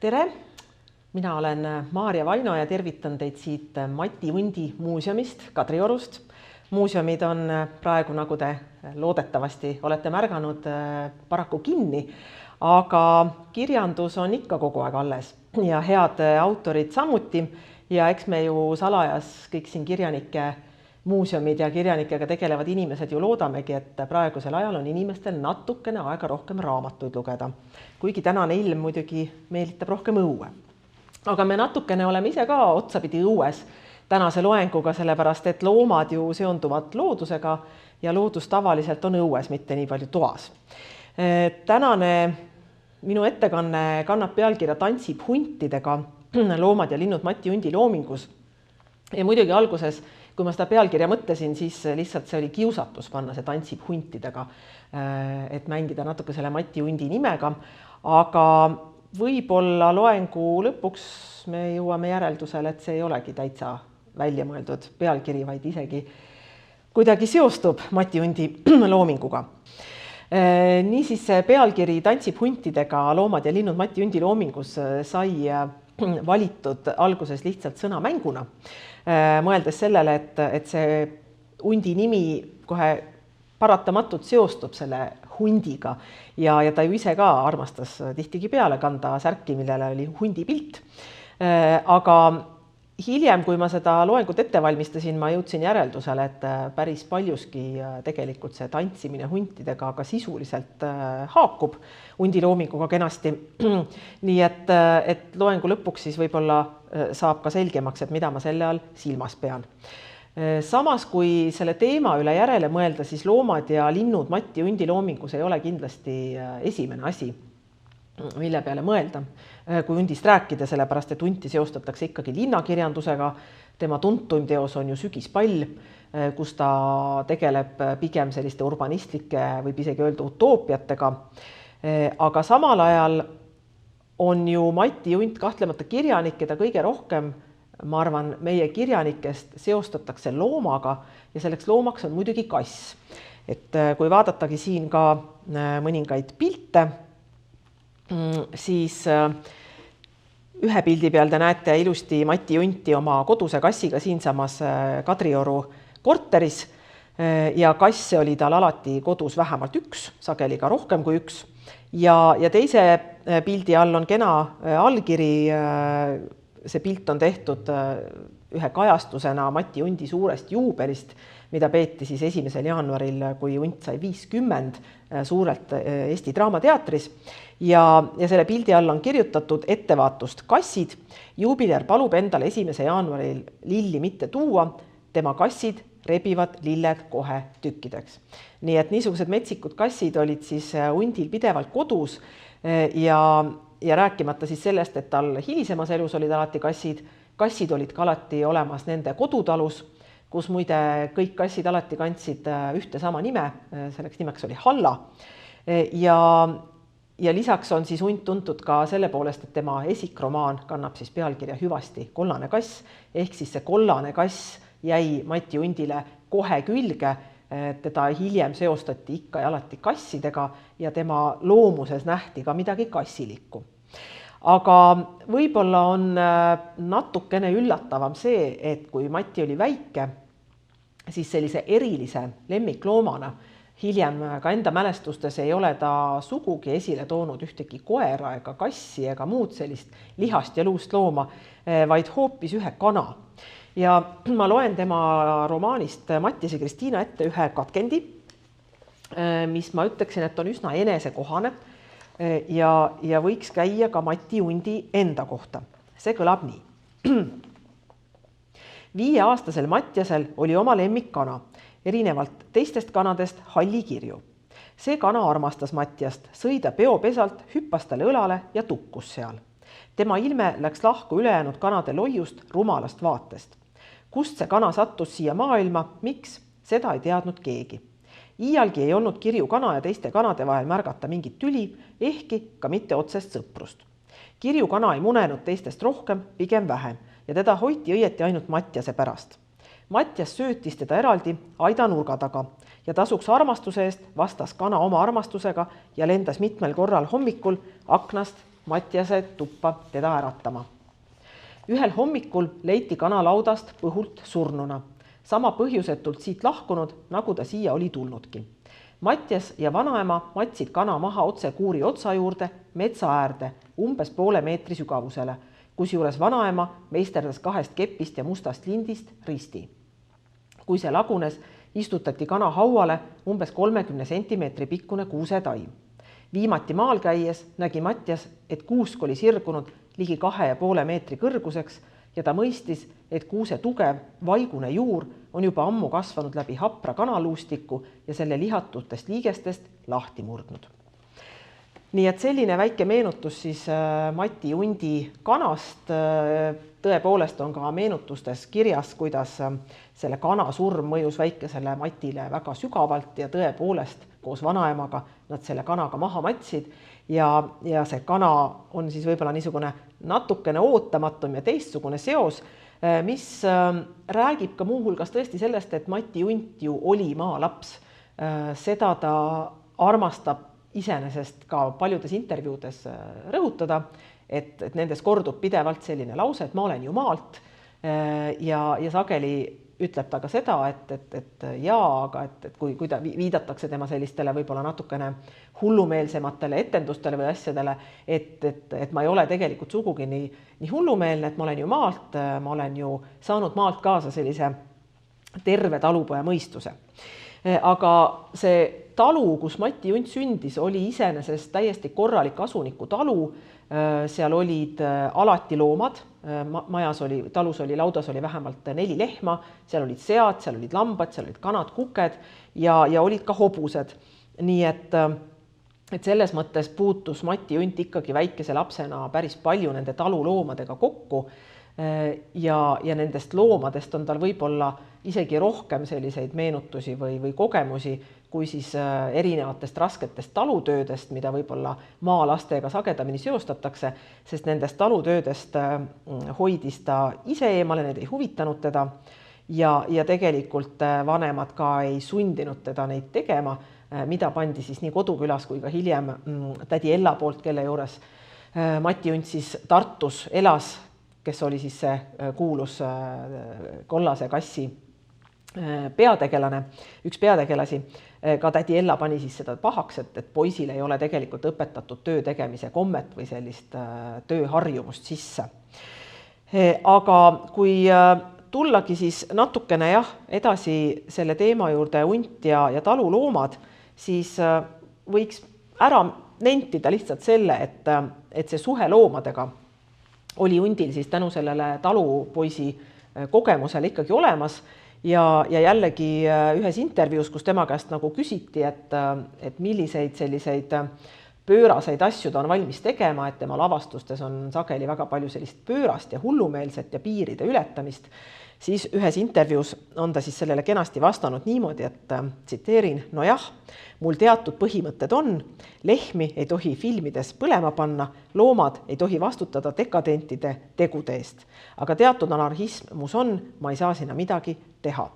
Tere! Mina olen Maarja Vaino ja tervitan teid siit Mati Undi muuseumist Kadriorust. Muuseumid on praegu, nagu te loodetavasti olete märganud, paraku kinni, aga kirjandus on ikka kogu aeg alles ja head autorid samuti. Ja eks me ju salajas kõik siin kirjanike muuseumid ja kirjanikega tegelevad inimesed ju loodamegi, et praegusel ajal on inimestel natukene aega rohkem raamatuid lugeda. Kuigi tänane ilm muidugi meelitab rohkem õue. Aga me natukene oleme ise ka otsapidi õues tänase loenguga, sellepärast et loomad ju seonduvad loodusega ja loodus tavaliselt on õues, mitte nii palju toas. Tänane minu ettekanne kannab pealkirja Tantsib huntidega loomad ja linnud Mati Undi loomingus. Ja muidugi alguses, kui ma seda pealkirja mõtlesin, siis lihtsalt see oli kiusatus panna see Tantsib huntidega, et mängida natuke selle Mati Undi nimega, aga võib-olla loengu lõpuks me jõuame järeldusele, et see ei olegi täitsa välja mõeldud pealkiri, vaid isegi kuidagi seostub Mati Undi loominguga. Niisiis see pealkiri Tantsib huntidega loomad ja linnud Mati Undi loomingus sai valitud alguses lihtsalt sõnamänguna, mõeldes sellele, et see hundi nimi kohe paratamatult seostub selle hundiga ja ta ju ise ka armastas tihtigi peale kanda särki, millele oli hundi pilt. Aga hiljem, kui ma seda loengut ette valmistasin, ma jõudsin järeldusele, et päris paljuski tegelikult see tantsimine huntidega ka sisuliselt haakub hundi loominguga kenasti. Nii et loengu lõpuks siis võib-olla saab ka selgemaks, et mida ma selle all silmas pean. Samas, kui selle teema üle järele mõelda, siis loomad ja linnud Mati Undi loomingus ei ole kindlasti esimene asi, mille peale mõelda, kui hundist rääkida, sellepärast et hunti seostatakse ikkagi linnakirjandusega. Tema tuntuim teos on ju Sügispall, kus ta tegeleb pigem selliste urbanistlike, võib isegi öelda utoopiatega. Aga samal ajal on ju Mati Unt kahtlemata kirjanik, keda kõige rohkem, ma arvan, meie kirjanikest seostatakse loomaga ja selleks loomaks on muidugi kass. Et kui vaadatagi siin ka mõningaid pilte, siis ühe pildi peal te näete ilusti Mati Unti oma koduse kassiga siinsamas Kadrioru korteris ja kasse oli tal alati kodus vähemalt üks, sageli ka rohkem kui üks. Ja teise pildi all on kena allkiri, see pilt on tehtud ühe kajastusena Mati Undi suurest juubelist, mida peeti siis 1. jaanuaril, kui Unt sai 50 suurelt Eesti Draamateatris. Ja selle pildi all on kirjutatud ettevaatust kassid. Juubiler palub endale 1. jaanuaril lilli mitte tuua, tema kassid rebivad lilled kohe tükkideks. Nii et niisugused metsikud kassid olid siis Undil pidevalt kodus ja rääkimata siis sellest, et tal hilisemas elus olid alati kassid. Kassid olid ka alati olemas nende kodutalus, kus muide kõik kassid alati kandsid ühte sama nime, selleks nimeks oli Halla. Ja lisaks on siis Unt tuntud ka selle poolest, et tema esikromaan kannab siis pealkirja Hüvasti kollane kass, ehk siis see kollane kass jäi Mati Undile kohe külge, teda hiljem seostati ikka ja alati kassidega ja tema loomuses nähti ka midagi kassilikku. Aga võib-olla on natukene üllatavam see, et kui Mati oli väike, siis sellise erilise lemmikloomana hiljem ka enda mälestustes ei ole ta sugugi esile toonud ühtegi koera ega kassi ega muud sellist lihast ja luust looma, vaid hoopis ühe kana. Ja ma loen tema romaanist Mattiase Kristiina ette ühe katkendi, mis ma ütleksin, et on üsna enesekohane ja võiks käia ka Mati Undi enda kohta. See kõlab nii. 5-aastasel Mattiasel oli oma lemmikkana, erinevalt teistest kanadest hallikirju. See kana armastas Mattiast, sõi ta peopesalt, hüppas talle õlale ja tukkus seal. Tema ilme läks lahku ülejäänud kanade loiust rumalast vaatest. Kust see kana sattus siia maailma, miks, seda ei teadnud keegi. Iialgi ei olnud kirju kana ja teiste kanade vahel märgata mingit tüli, ehkki ka mitte otsest sõprust. Kirju kana ei munenud teistest rohkem, pigem vähem ja teda hoiti õieti ainult Mattiase pärast. Mattias söötis teda eraldi aidanurga taga ja tasuks armastuse eest vastas kana oma armastusega ja lendas mitmel korral hommikul aknast Mattiase tuppa teda äratama. Ühel hommikul leiti kana laudast põhult surnuna, sama põhjusetult siit lahkunud, nagu ta siia oli tulnudki. Mattias ja vanaema matsid kana maha otse kuuri otsa juurde metsa äärde umbes poole meetri sügavusele, kusjuures vanaema meisterdas 2 kepist ja mustast lindist risti. Kui see lagunes, istutati kana hauale umbes 30 sentimeetri pikkune kuusetaim. Viimati maal käies nägi Mattias, et kuusk oli sirgunud ligi 2,5 meetri kõrguseks ja ta mõistis, et kuuse tugev vaigune juur on juba ammu kasvanud läbi hapra kanaluustiku ja selle lihatutest liigestest lahti murdnud. Nii et selline väike meenutus siis Mati Undi kanast. Tõepoolest on ka meenutustes kirjas, kuidas selle kana surm mõjus väikesele Matile väga sügavalt ja tõepoolest koos vanaemaga nad selle kanaga maha matsid ja see kana on siis võib-olla niisugune natukene ootamatum ja teistsugune seos, mis räägib ka muuhulgas tõesti sellest, et Mati Unt ju oli maalaps. Seda ta armastab iseenesest ka paljudes intervjuudes rõhutada, et nendes kordub pidevalt selline lause, et ma olen ju maalt ja sageli ütleb ta ka seda, et kui ta viidatakse tema sellistele võib-olla natukene hullumeelsematele etendustele või asjadele, et ma ei ole tegelikult sugugi nii hullumeelne, et ma olen ju maalt, ma olen ju saanud maalt kaasa sellise terve talupoja mõistuse. Aga see talu, kus Mati Unt sündis, oli iseenesest täiesti korralik asuniku talu. Seal olid alati loomad, talus oli, laudas oli vähemalt 4 lehma, seal olid sead, seal olid lambad, seal olid kanad, kuked ja olid ka hobused. Nii et selles mõttes puutus Mati Unt ikkagi väikese lapsena päris palju nende taluloomadega kokku ja nendest loomadest on tal võib-olla isegi rohkem selliseid meenutusi või kogemusi kui siis erinevatest rasketest talutöödest, mida võib-olla maalastega sagedamini seostatakse, sest nendest talutöödest hoidis ta ise eemale, need ei huvitanud teda ja tegelikult vanemad ka ei sundinud teda neid tegema, mida pandi siis nii kodukülas kui ka hiljem tädi Ella poolt, kelle juures Mati Unt siis Tartus elas, kes oli siis see kuulus kollase kassi peategelane, üks peategelasi. Ka tädi Ella pani siis seda pahaks, et poisil ei ole tegelikult õpetatud töö tegemise kommet või sellist tööharjumust sisse. Aga kui tullagi siis natukene edasi selle teema juurde Unt ja taluloomad, siis võiks ära nentida lihtsalt selle, et see suhe loomadega oli Undil siis tänu sellele talupoisi kogemusele ikkagi olemas ja jällegi ühes intervjuus, kus tema käest nagu küsiti, et milliseid selliseid pööraseid asju ta on valmis tegema, et tema lavastustes on sageli väga palju sellist pöörast ja hullumeelset ja piiride ületamist, siis ühes intervjuus on ta siis sellele kenasti vastanud niimoodi, et tsiteerin, nojah, mul teatud põhimõtted on, lehmi ei tohi filmides põlema panna, loomad ei tohi vastutada dekadentide tegude eest, aga teatud anarhism mus on, ma ei saa sinna midagi teha.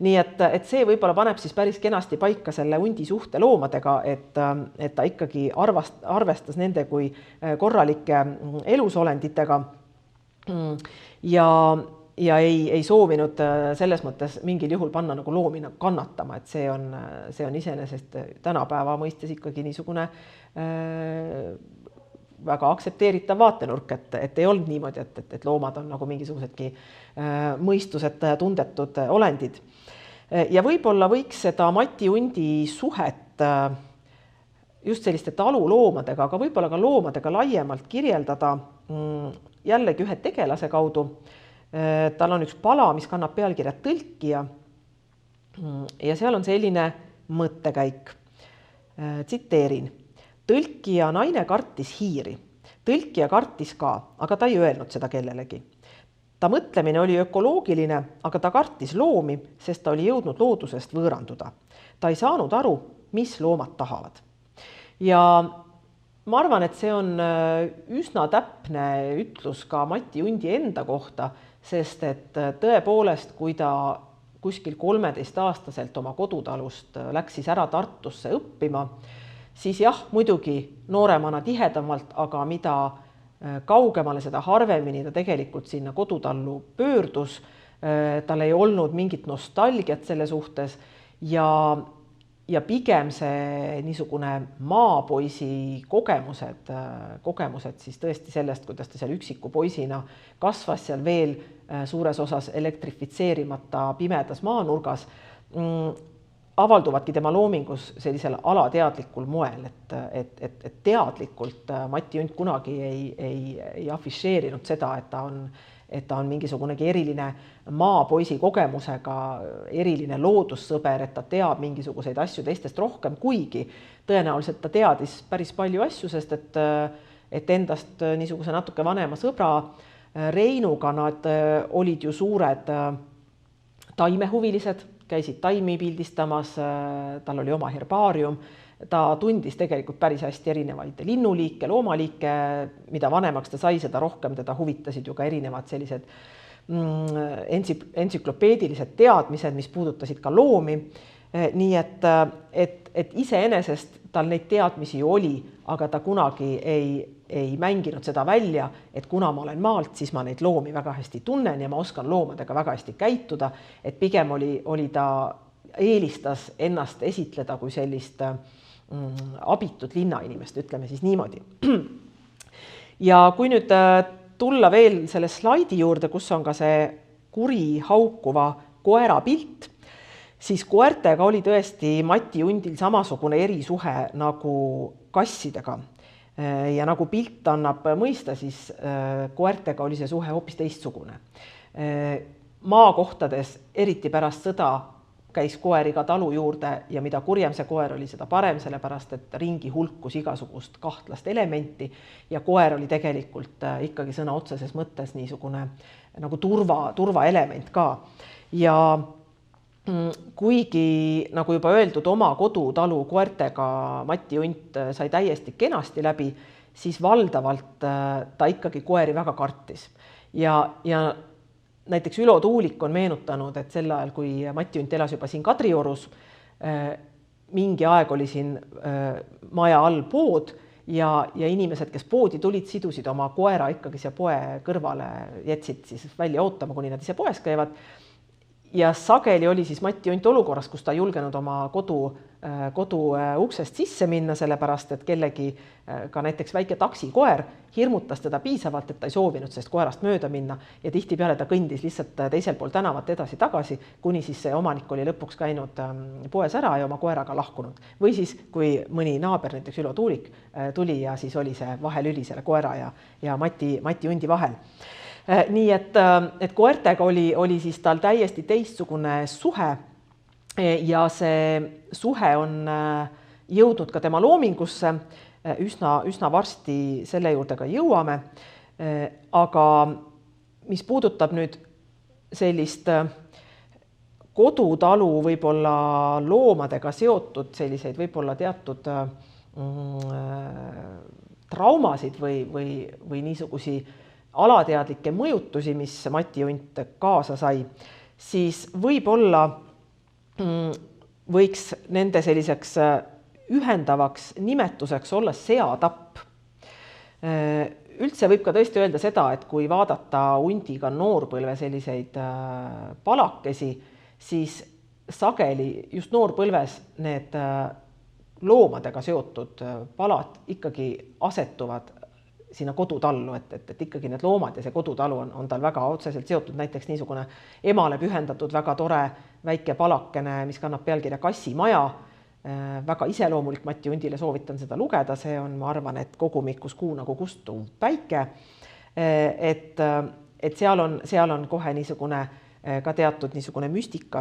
Nii et see võib-olla paneb siis päris kenasti paika selle Undi suhte loomadega, et ta ikkagi arvestas nende kui korralike elusolenditega ja ei soovinud selles mõttes mingil juhul panna nagu loomi kannatama, et see on iseenesest tänapäeva mõistes ikkagi niisugune väga aktsepteeritav vaatenurk, et ei olnud niimoodi, et loomad on nagu mingisugusedki mõistused tundetud olendid. Ja võib-olla võiks seda Mati Undi suhet just selliste taluloomadega, aga võib-olla ka loomadega laiemalt kirjeldada jällegi ühe tegelase kaudu. Tal on üks pala, mis kannab pealkirja Tõlkija ja seal on selline mõttekäik. Tsiteerin. Tõlkija naine kartis hiiri. Tõlkija kartis ka, aga ta ei öelnud seda kellelegi. Ta mõtlemine oli ökoloogiline, aga ta kartis loomi, sest ta oli jõudnud loodusest võõranduda. Ta ei saanud aru, mis loomad tahavad. Ja ma arvan, et see on üsna täpne ütlus ka Mati Undi enda kohta, sest et tõepoolest, kui ta kuskil 13-aastaselt oma kodutalust läks siis ära Tartusse õppima, siis jah, muidugi nooremana tihedamalt, aga mida kaugemale, seda harvemini ta tegelikult sinna kodutallu pöördus. Tal ei olnud mingit nostalgiat selle suhtes ja pigem see niisugune maapoisi kogemused siis tõesti sellest, kuidas ta seal üksiku poisina kasvas seal veel suures osas elektrifitseerimata pimedas maanurgas, avalduvadki tema loomingus sellisel alateadlikul moel, et teadlikult Mati Unt kunagi ei afišeerinud seda, et ta on mingisugunegi eriline maapoisi kogemusega, eriline loodussõber, et ta teab mingisuguseid asju teistest rohkem, kuigi tõenäoliselt ta teadis päris palju asju, sest et endast niisuguse natuke vanema sõbra Reinuga nad olid ju suured taimehuvilised, käisid taimi pildistamas, tal oli oma herbaarium, ta tundis tegelikult päris hästi erinevaid linnuliike, loomaliike, mida vanemaks ta sai, seda rohkem teda huvitasid ju ka erinevad sellised entsüklopeedilised teadmised, mis puudutasid ka loomi. Nii et iseenesest tal neid teadmisi ju oli, aga ta kunagi ei mänginud seda välja, et kuna ma olen maalt, siis ma neid loomi väga hästi tunnen ja ma oskan loomadega väga hästi käituda, et pigem oli ta eelistas ennast esitleda kui sellist abitut linnainimest, ütleme siis niimoodi. Ja kui nüüd tulla veel selle slaidi juurde, kus on ka see kuri haukuva koera pilt, siis koertega oli tõesti Mati Undil samasugune erisuhe nagu kassidega. Ja nagu pilt annab mõista, siis koertega oli see suhe hoopis teistsugune. Maakohtades, eriti pärast sõda, käis koer iga talu juurde ja mida kurjem see koer oli, seda parem, sellepärast et ringi hulkus igasugust kahtlast elementi ja koer oli tegelikult ikkagi sõna otseses mõttes niisugune nagu turvaelement ka. Ja kuigi, nagu juba öeldud, oma kodutalu koertega Mati Unt sai täiesti kenasti läbi, siis valdavalt ta ikkagi koeri väga kartis. Ja näiteks Ülo Tuulik on meenutanud, et sel ajal, kui Mati Unt elas juba siin Kadriorus, mingi aeg oli siin maja all pood ja inimesed, kes poodi tulid, sidusid oma koera ikkagi siia poe kõrvale, jätsid siis välja ootama, kuni nad ise poes käivad. Ja sageli oli siis Mati Unt olukorras, kus ta ei julgenud oma kodu uksest sisse minna, sellepärast, et kellegi ka näiteks väike taksikoer hirmutas teda piisavalt, et ta ei soovinud sellest koerast mööda minna ja tihtipeale ta kõndis lihtsalt teisel pool tänavat edasi-tagasi, kuni siis see omanik oli lõpuks käinud poes ära ja oma koeraga lahkunud. Või siis, kui mõni naaber, näiteks Ülo Tuulik, tuli ja siis oli see vahelüli selle koera ja Mati Undi vahel. Nii et koertega oli siis tal täiesti teistsugune suhe ja see suhe on jõudnud ka tema loomingusse, üsna varsti selle juurde ka jõuame, aga mis puudutab nüüd sellist kodutalu võib-olla loomadega seotud selliseid võib-olla teatud traumasid või niisugusi alateadlikke mõjutusi, mis Mati Unt kaasa sai, siis võib-olla võiks nende selliseks ühendavaks nimetuseks olla seatapp. Üldse võib ka tõesti öelda seda, et kui vaadata Undiga noorpõlve selliseid palakesi, siis sageli just noorpõlves need loomadega seotud palad ikkagi asetuvad sinna kodutallu, et ikkagi need loomad ja see kodutalu on tal väga otseselt seotud, näiteks niisugune emale pühendatud väga tore väike palakene, mis kannab pealkirja Kassimaja, väga iseloomulik Mati Undile, soovitan seda lugeda, see on, ma arvan, et kogumikus Kuu nagu kustuv päike, et seal on kohe niisugune ka teatud niisugune müstika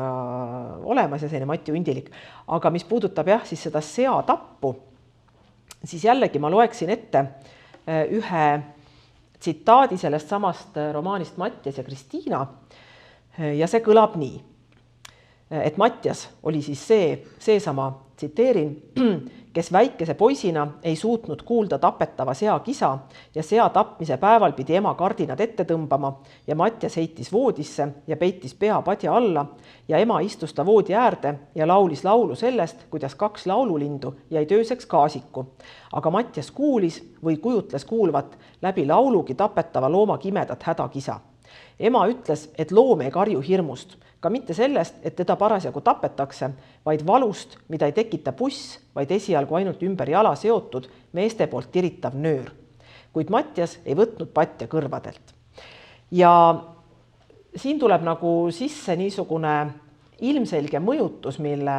olemas ja selline Mati Undilik, aga mis puudutab jah, siis seda seatappu, siis jällegi ma loeksin ette ühe tsitaadi sellest samast romaanist Mattias ja Kristiina ja see kõlab nii. et Mattias oli siis seesama, tsiteerin, kes väikese poisina ei suutnud kuulda tapetava sea kisa ja sea tapmise päeval pidi ema kardinad ette tõmbama ja Mattias heitis voodisse ja peitis pea padja alla ja ema istus ta voodi äärde ja laulis laulu sellest, kuidas 2 laululindu jäid ööseks kaasiku. Aga Mattias kuulis või kujutles kuulvat läbi laulugi tapetava looma kimedat hädakisa. Ema ütles, et loom ei karju hirmust, ka mitte sellest, et teda parasjagu tapetakse, vaid valust, mida ei tekita buss, vaid esialgu ainult ümber jala seotud meeste poolt tiritav nöör. Kuid Mattias ei võtnud patja kõrvadelt. Ja siin tuleb nagu sisse niisugune ilmselge mõjutus, mille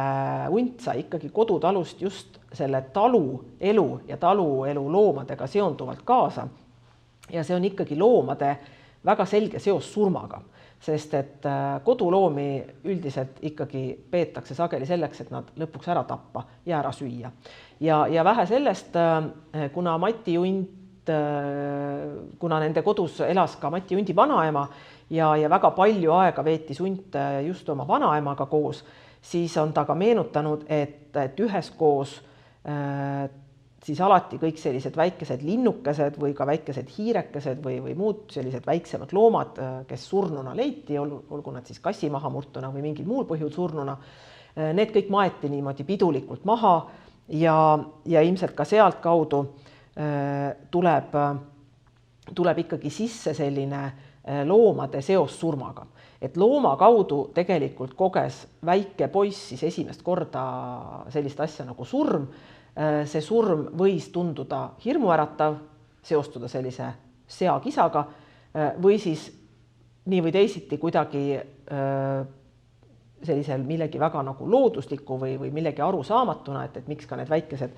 hunt sai ikkagi kodutalust just selle taluelu ja taluelu loomadega seonduvalt kaasa. Ja see on ikkagi loomade väga selge seos surmaga, sest et koduloomi üldiselt ikkagi peetakse sageli selleks, et nad lõpuks ära tappa ja ära süüa. Ja vähe sellest, kuna Mati hunt, kuna nende kodus elas ka Mati hundi vanaema ja väga palju aega veetis hunt just oma vanaemaga koos, siis on ta ka meenutanud, et üheskoos siis alati kõik sellised väikesed linnukesed või ka väikesed hiirekesed või muud sellised väiksemad loomad, kes surnuna leiti, olgu nad siis kassi maha murtuna või mingil muul põhjul surnuna, need kõik maeti niimoodi pidulikult maha ja ilmselt ka sealt kaudu tuleb ikkagi sisse selline loomade seos surmaga. Et looma kaudu tegelikult koges väike poiss siis esimest korda sellist asja nagu surm. See surm võis tunduda hirmuäratav, seostuda sellise seakisaga või siis nii või teisiti kuidagi sellisel millegi väga nagu loodusliku või millegi arusaamatuna, et miks ka need väikesed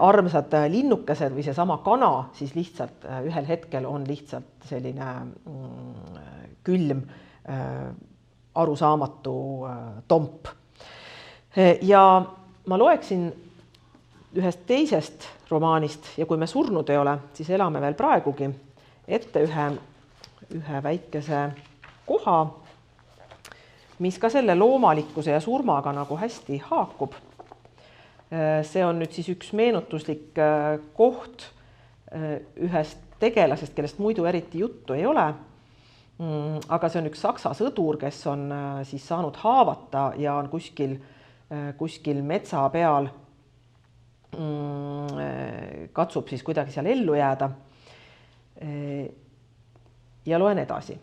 armsad linnukesed või seesama kana siis lihtsalt ühel hetkel on lihtsalt selline külm arusaamatu tomp. Ja ma loeksin ühest teisest romaanist ja kui me surnud ei ole, siis elame veel praegugi ette ühe väikese koha, mis ka selle loomalikkuse ja surmaga nagu hästi haakub. See on nüüd siis üks meenutuslik koht ühest tegelasest, kellest muidu eriti juttu ei ole, aga see on üks saksa sõdur, kes on siis saanud haavata ja on kuskil metsa peal katsub siis kuidagi seal ellu jääda. Ja loen edasi.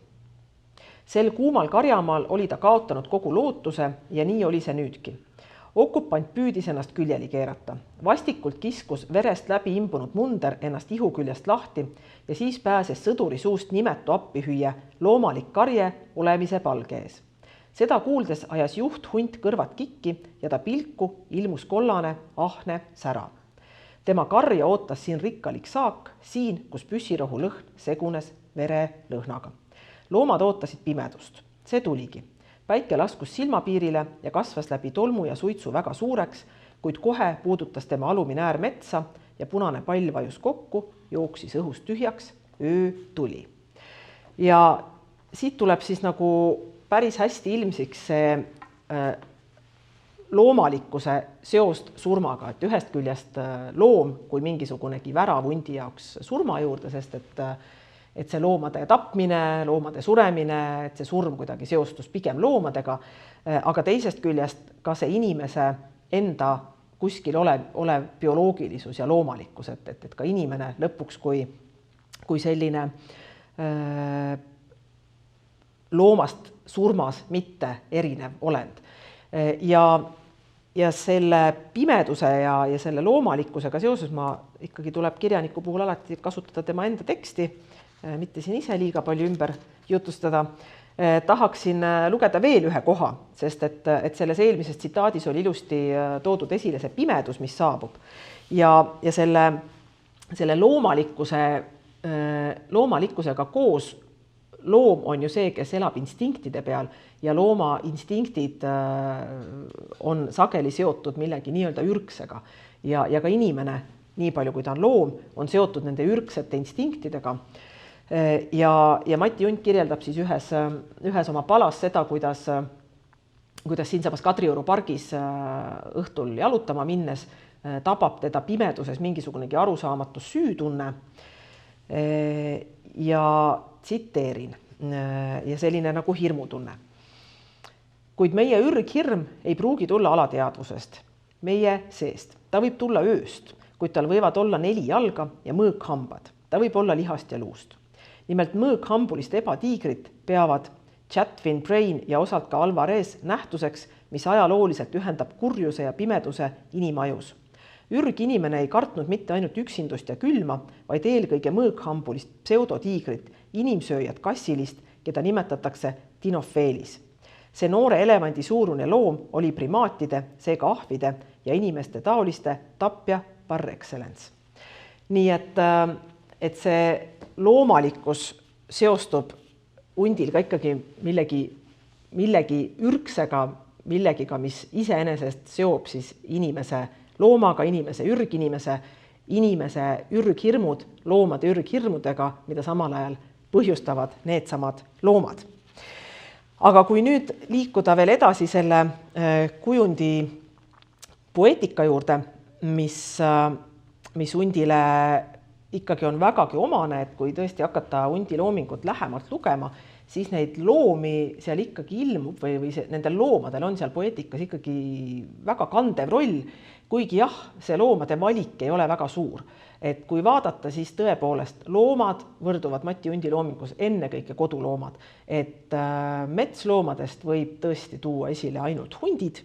Sel kuumal karjamaal oli ta kaotanud kogu lootuse ja nii oli see nüüdki. Okupant püüdis ennast küljeli keerata. Vastikult kiskus verest läbi imbunud munder ennast ihuküljest lahti ja siis pääses sõduri suust nimetu appihüüe loomalik karje olemise palge ees. Seda kuuldes ajas juht hunt kõrvad kikki ja ta pilku ilmus kollane, ahne sära. Tema karja ootas siin rikkalik saak, siin, kus püssirohu lõhn segunes vere lõhnaga. Loomad ootasid pimedust. See tuligi. Päike laskus silmapiirile ja kasvas läbi tolmu ja suitsu väga suureks, kuid kohe puudutas tema alumine äär metsa ja punane pall vajus kokku, jooksis õhust tühjaks, öö tuli. Ja siit tuleb siis nagu päris hästi ilmsiks see loomalikkuse seost surmaga, et ühest küljest loom kui mingisugunegi värav hundi jaoks surma juurde, sest et see loomade tapmine, loomade suremine, et see surm kuidagi seostus pigem loomadega, aga teisest küljest ka see inimese enda kuskil olev bioloogilisus ja loomalikkus, et ka inimene lõpuks kui selline loomast surmas mitte erinev olend. Ja selle pimeduse ja selle loomalikkusega seoses ma ikkagi tuleb kirjaniku puhul alati kasutada tema enda teksti, mitte siin ise liiga palju ümber jutustada. Tahaksin lugeda veel ühe koha, sest et selles eelmises tsitaadis oli ilusti toodud esile see pimedus, mis saabub. Ja selle loomalikkusega koos loom on ju see, kes elab instinktide peal ja looma instinktid on sageli seotud millegi nii-öelda ürgsega ja ka inimene, nii palju kui ta on loom, on seotud nende ürgsete instinktidega. Ja Mati Hunt kirjeldab siis ühes oma palas seda, kuidas siinsamas Kadrioru pargis õhtul jalutama minnes tabab teda pimeduses mingisugunegi arusaamatu süütunne. Ja tsiteerin, ja selline nagu hirmutunne. Kuid meie ürghirm ei pruugi tulla alateadvusest, meie seest. Ta võib tulla ööst, kuid tal võivad olla 4 jalga ja mõõkhambad. Ta võib olla lihast ja luust. Nimelt mõõkhambulist ebatiigrit peavad Chatwin Brain ja osalt ka Alvarez nähtuseks, mis ajalooliselt ühendab kurjuse ja pimeduse inimajus. Ürginimene ei kartnud mitte ainult üksindust ja külma, vaid eelkõige mõõkhambulist pseudotiigrit, inimsööjat kassilist, keda nimetatakse dinofeelis. See noore elevandi suurune loom oli primaatide, seega ahvide ja inimeste taoliste tapja par excellence. Nii et see loomalikkus seostub hundil ka ikkagi millegi ürgsega, millegiga, mis iseenesest seob siis inimese loomaga, inimese ürghirmud, loomade ürghirmudega, mida samal ajal põhjustavad needsamad loomad. Aga kui nüüd liikuda veel edasi selle kujundi poeetika juurde, mis hundile ikkagi on vägagi omane, et kui tõesti hakata hundi loomingut lähemalt lugema, siis neid loomi seal ikkagi ilmub või nendel loomadel on seal poeetikas ikkagi väga kandev roll, kuigi jah, see loomade valik ei ole väga suur. Et kui vaadata, siis tõepoolest loomad võrduvad Mati Hundi loomingus ennekõike koduloomad. Et metsloomadest võib tõesti tuua esile ainult hundid.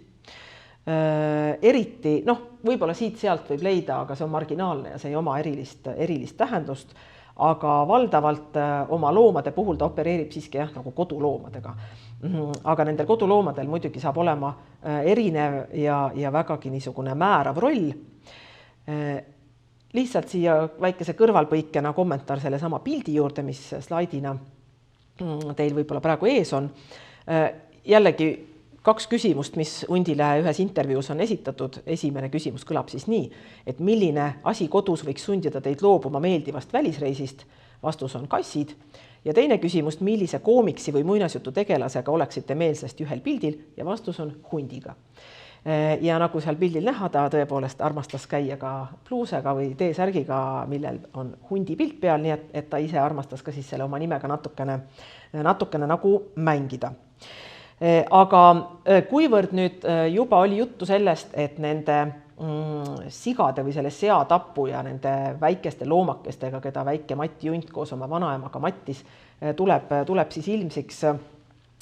Eriti, võib-olla siit-sealt võib leida, aga see on marginaalne ja see ei oma erilist tähendust. Aga valdavalt oma loomade puhul ta opereerib siiski nagu koduloomadega. Aga nendel koduloomadel muidugi saab olema erinev ja vägagi niisugune määrav roll. Lihtsalt siia väikese kõrvalpõikena kommentaar selle sama pildi juurde, mis slaidina teil võib-olla praegu ees on. Jällegi 2 küsimust, mis hundile ühes intervjuus on esitatud. Esimene küsimus kõlab siis nii, et milline asi kodus võiks sundida teid loobuma meeldivast välisreisist? Vastus on kassid. Ja teine küsimus, millise koomiksi või muinasjutu tegelasega oleksite meelsasti ühel pildil? Ja vastus on hundiga. Ja nagu seal pildil näha, ta tõepoolest armastas käia ka pluusega või T-särgiga, millel on hundi pilt peal, nii et ta ise armastas ka siis selle oma nimega natukene nagu mängida. Aga kuivõrd nüüd juba oli juttu sellest, et nende sigade või selle seatapu ja nende väikeste loomakestega, keda väike Mati Hunt koos oma vanaemaga Mattis tuleb siis ilmsiks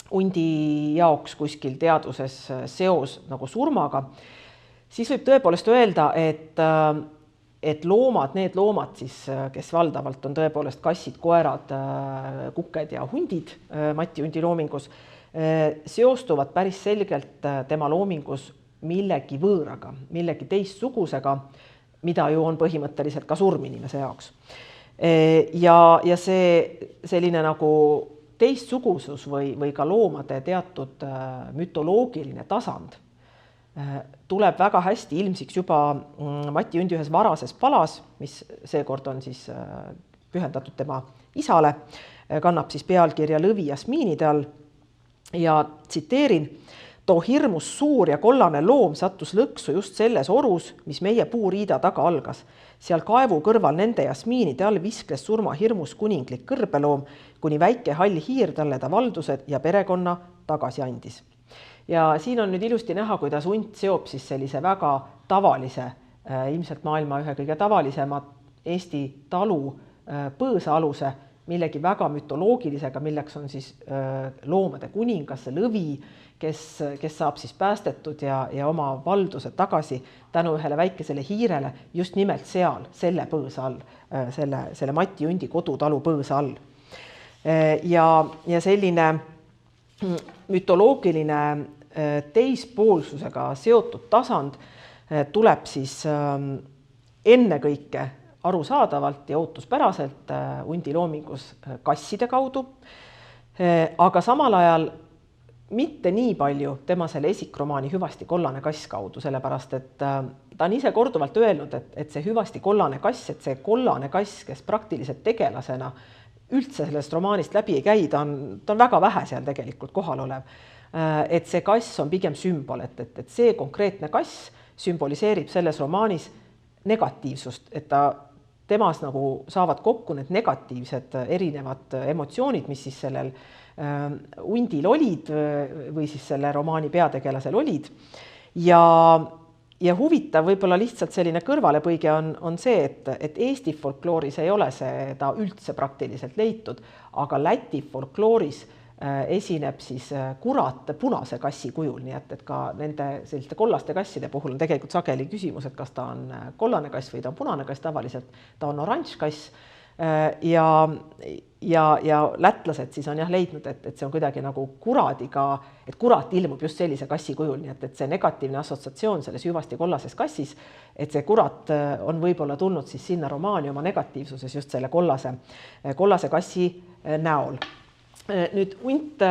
hundi jaoks kuskil teaduses seos nagu surmaga, siis võib tõepoolest öelda, et need loomad siis, kes valdavalt on tõepoolest kassid, koerad, kuked ja hundid Mati Hundi loomingus, seostuvad päris selgelt tema loomingus millegi võõraga, millegi teistsugusega, mida ju on põhimõtteliselt ka surm inimese jaoks. Ja see selline nagu teistsugusus või ka loomade teatud mütoloogiline tasand tuleb väga hästi ilmsiks juba Mati Hundi ühes varases palas, mis seekord on siis pühendatud tema isale, kannab siis pealkirja Lõvi jasmiinide all. Ja tsiteerin, too hirmus suur ja kollane loom sattus lõksu just selles orus, mis meie puuriida taga algas. Seal kaevu kõrval nende jasmiinide all viskles surma hirmus kuninglik kõrbeloom, kuni väike hall hiir talle ta valdused ja perekonna tagasi andis. Ja siin on nüüd ilusti näha, kuidas hunt seob siis sellise väga tavalise, ilmselt maailma ühe kõige tavalisema Eesti talu põõsaaluse, millegi väga mütoloogilisega, milleks on siis loomade kuningas, see Lõvi, kes saab siis päästetud ja oma valdused tagasi tänu ühele väikesele hiirele just nimelt seal, selle põõsa all, selle Mati Hundi kodutalu põõsa all. Ja selline mütoloogiline teispoolsusega seotud tasand tuleb siis ennekõike arusaadavalt ja ootuspäraselt hundi loomingus kasside kaudu, aga samal ajal mitte nii palju tema selle esikromaani Hüvasti kollane kass kaudu, sellepärast et ta on ise korduvalt öelnud, et see Hüvasti kollane kass, et see kollane kass, kes praktiliselt tegelasena üldse sellest romaanist läbi ei käi, ta on väga vähe seal tegelikult kohal olev. Et see kass on pigem sümbol, et see konkreetne kass sümboliseerib selles romaanis negatiivsust, et temas nagu saavad kokku need negatiivsed erinevad emotsioonid, mis siis sellel hundil olid või siis selle romaani peategelasel olid. Ja huvitav võib-olla lihtsalt selline kõrvalepõige on see, et Eesti folklooris ei ole seda üldse praktiliselt leitud, aga Läti folklooris esineb siis kurat punase kassi kujul, nii et ka nende selliste kollaste kasside puhul on tegelikult sageli küsimus, et kas ta on kollane kass või ta on punane kass, tavaliselt ta on oranž kass. Ja lätlased siis on leidnud, et see on kuidagi nagu kuradiga, et kurat ilmub just sellise kassi kujul, nii et see negatiivne assotsiatsioon selles hüvasti kollases kassis, et see kurat on võib-olla tulnud siis sinna romaani oma negatiivsuses just selle kollase kassi näol. Nüüd hunt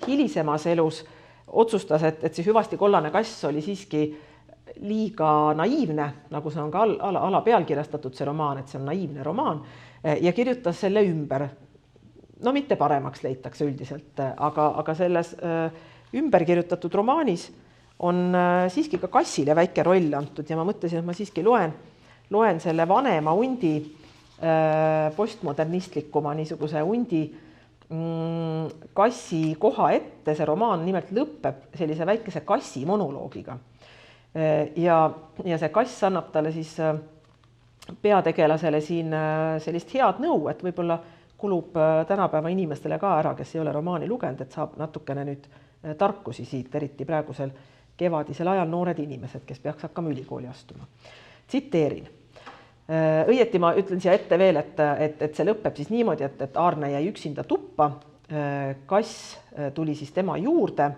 hilisemas elus otsustas, et see hüvasti kollane kass oli siiski liiga naiivne, nagu see on ka ala pealkirjastatud see romaan, et see on naiivne romaan ja kirjutas selle ümber. No mitte paremaks leitakse üldiselt, aga selles ümber kirjutatud romaanis on siiski ka kassile väike roll antud ja ma mõtlesin, et ma siiski loen selle vanema hundi postmodernistlikuma niisuguse hundi kassi koha ette. See romaan nimelt lõpeb sellise väikese kassi monoloogiga. Ja see kass annab talle siis peategelasele siin sellist head nõu, et võib-olla kulub tänapäeva inimestele ka ära, kes ei ole romaani lugenud, et saab natukene nüüd tarkusi siit, eriti praegusel kevadisel ajal noored inimesed, kes peaks hakkama ülikooli astuma. Tsiteerin. Õieti ma ütlen siia ette veel, et see lõpeb siis niimoodi, et Aarne jäi üksinda tuppa, kass tuli siis tema juurde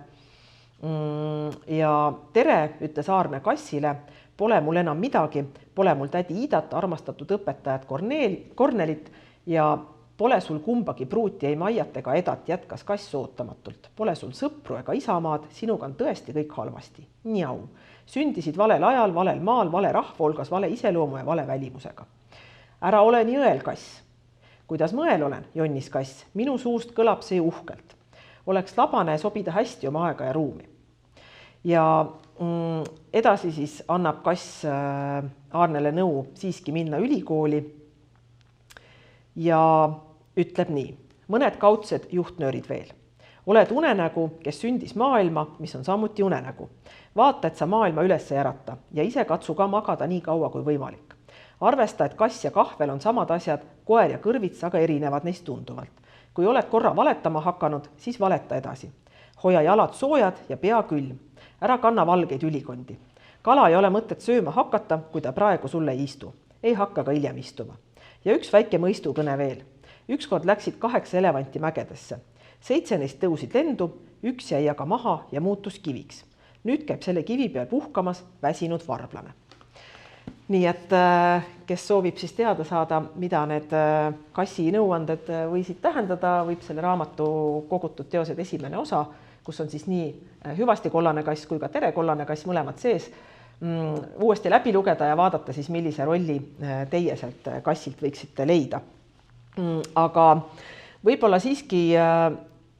ja tere, ütles Aarne kassile, pole mul enam midagi, pole mul tädi Iidat, armastatud õpetajat Kornelit ja pole sul kumbagi pruuti ei Maiat ega Edat, jätkas kass ootamatult. Pole sul sõpru ega isamaad, sinuga on tõesti kõik halvasti. Njau. Sündisid valel ajal, valel maal, vale rahva hulgas, vale iseloomu ja vale välimusega. Ära ole nii õel, kass. Kuidas mõel olen, jonnis kass, minu suust kõlab see uhkelt. Oleks labane sobida hästi oma aega ja ruumi. Ja edasi siis annab kass Aarnele nõu siiski minna ülikooli ja ütleb nii. Mõned kaudsed juhtnöörid veel. Oled unenägu, kes sündis maailma, mis on samuti unenägu. Vaata, et sa maailma üles ei ärata ja ise katsu ka magada nii kaua kui võimalik. Arvesta, et kass ja kahvel on samad asjad, koer ja kõrvits aga erinevad neist tunduvalt. Kui oled korra valetama hakanud, siis valeta edasi. Hoia jalad soojad ja pea külm. Ära kanna valgeid ülikondi. Kala ei ole mõtet sööma hakata, kui ta praegu sulle ei istu. Ei hakka ka hiljem istuma. Ja üks väike mõistukõne veel. Ükskord läksid 8 elevanti mägedesse. 7 neist tõusid lendu, üks jäi aga maha ja muutus kiviks. Nüüd käib selle kivi peal puhkamas väsinud varblane. Nii et kes soovib siis teada saada, mida need kassi nõuanded võisid tähendada, võib selle raamatu kogutud teosed esimene osa, kus on siis nii hüvasti kollane kass kui ka tere kollane kass mõlemad sees, uuesti läbi lugeda ja vaadata siis, millise rolli teie sealt kassilt võiksite leida. Aga võib-olla siiski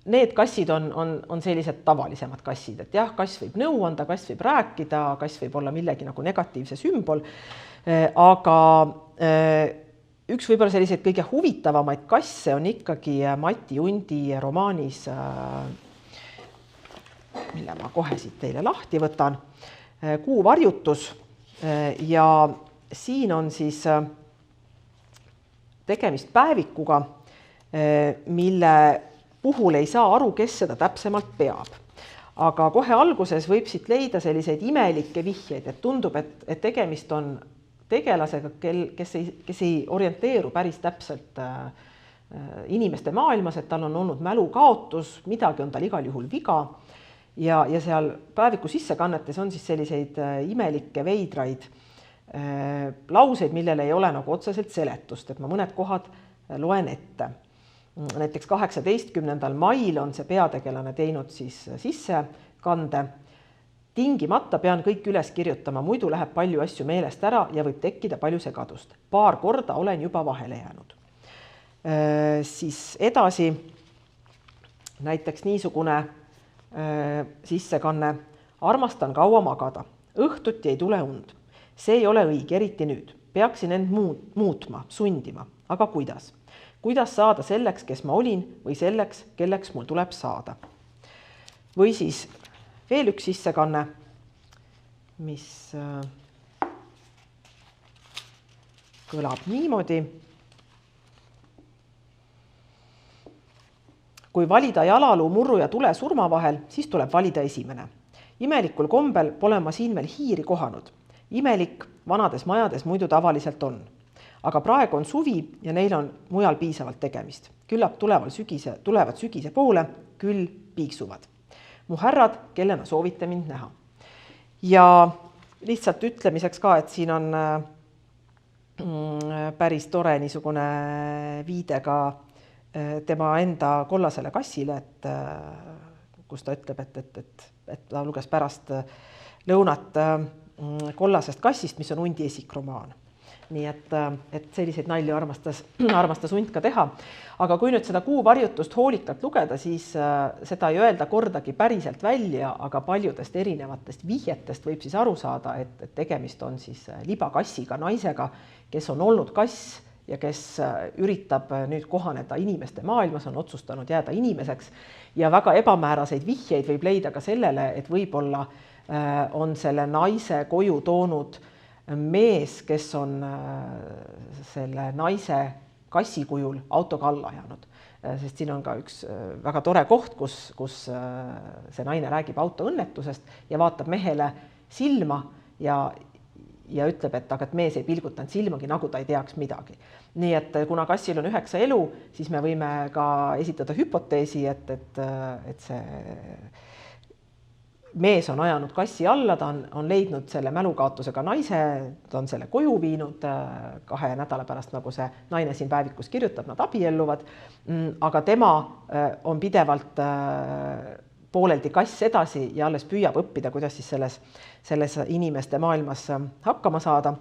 need kassid on sellised tavalisemad kassid, et jah, kass võib nõu anda, kass võib rääkida, kass võib olla millegi nagu negatiivse sümbol, aga üks võib-olla selliseid kõige huvitavamaid kasse on ikkagi Mati Hundi romaanis, mille ma kohe siit teile lahti võtan, Kuu varjutus ja siin on siis tegemist päevikuga, mille puhul ei saa aru, kes seda täpsemalt peab. Aga kohe alguses võib siit leida selliseid imelikke vihjeid, et tundub, et tegemist on tegelasega, kes ei orienteeru päris täpselt inimeste maailmas, et tal on olnud mälukaotus, midagi on tal igal juhul viga. Ja seal päeviku sissekannetes on siis selliseid imelikke veidraid lauseid, millele ei ole nagu otseselt seletust, et ma mõned kohad loen ette. Näiteks 18. mail on see peategelane teinud siis sissekande. Tingimata pean kõik üles kirjutama, muidu läheb palju asju meelest ära ja võib tekkida palju segadust. Paar korda olen juba vahele jäänud. Siis edasi näiteks niisugune sissekanne: armastan kaua magada, õhtuti ei tule und. See ei ole õige, eriti nüüd. Peaksin end muutma, sundima, aga kuidas? Kuidas saada selleks, kes ma olin, või selleks, kelleks mul tuleb saada? Või siis veel üks sissekanne, mis kõlab niimoodi. Kui valida jalaluu, murru ja tule surma vahel, siis tuleb valida esimene. Imelikul kombel pole ma siin veel hiiri kohanud. Imelik vanades majades muidu tavaliselt on. Aga praegu on suvi ja neil on mujal piisavalt tegemist. Küllap tulevad sügise poole, küll piiksuvad. Mu härrad, kellena soovite mind näha. Ja lihtsalt ütlemiseks ka, et siin on päris tore niisugune viide ka tema enda kollasele kassile, kus ta ütleb, et ta luges pärast lõunat kollasest kassist, mis on Hundi esikromaan. Nii et selliseid nalju armastas hunt ka teha. Aga kui nüüd seda kuuvarjutust hoolikalt lugeda, siis seda ei öelda kordagi päriselt välja, aga paljudest erinevatest vihjetest võib siis aru saada, et tegemist on siis libakassiga, naisega, kes on olnud kass ja kes üritab nüüd kohaneda inimeste maailmas, on otsustanud jääda inimeseks. Ja väga ebamääraseid vihjeid võib leida ka sellele, et võib-olla on selle naise koju toonud mees, kes on selle naise kassi kujul autoga alla ajanud. Sest siin on ka üks väga tore koht, kus see naine räägib autoõnnetusest ja vaatab mehele silma ja ütleb, et mees ei pilgutanud silmagi, nagu ta ei teaks midagi. Nii et kuna kassil on 9 elu, siis me võime ka esitada hüpoteesi, et see mees on ajanud kassi alla, ta on leidnud selle mälukaotusega naise, ta on selle koju viinud 2 nädala pärast, nagu see naine siin päevikus kirjutab, nad abielluvad, aga tema on pidevalt pooleldi kass edasi ja alles püüab õppida, kuidas siis selles inimeste maailmas hakkama saada.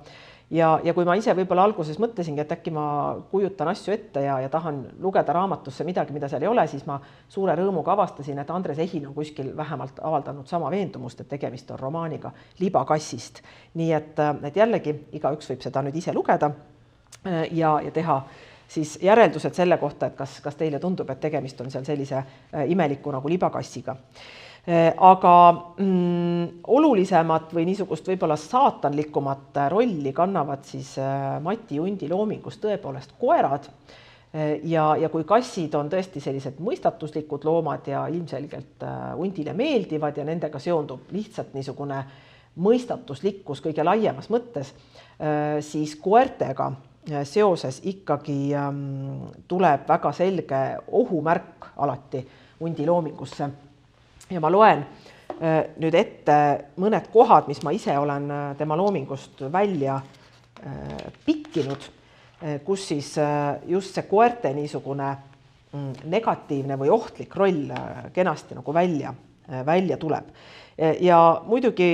Ja kui ma ise võib-olla alguses mõtlesingi, et äkki ma kujutan asju ette ja tahan lugeda raamatusse midagi, mida seal ei ole, siis ma suure rõõmuga avastasin, et Andres Ehin on kuskil vähemalt avaldanud sama veendumust, et tegemist on romaaniga libakassist. Nii et jällegi igaüks võib seda nüüd ise lugeda ja teha siis järeldused selle kohta, et kas teile tundub, et tegemist on seal sellise imeliku nagu libakassiga. Aga olulisemat või niisugust võib-olla saatanlikumat rolli kannavad siis Mati Hundi loomingus tõepoolest koerad. Ja kui kassid on tõesti sellised mõistatuslikud loomad ja ilmselgelt hundile meeldivad ja nendega seondub lihtsalt niisugune mõistatuslikkus kõige laiemas mõttes, siis koertega seoses ikkagi tuleb väga selge ohumärk alati hundi loomingusse. Ja ma loen nüüd ette mõned kohad, mis ma ise olen tema loomingust välja pikkinud, kus siis just see koerte niisugune negatiivne või ohtlik roll kenasti nagu välja tuleb. Ja muidugi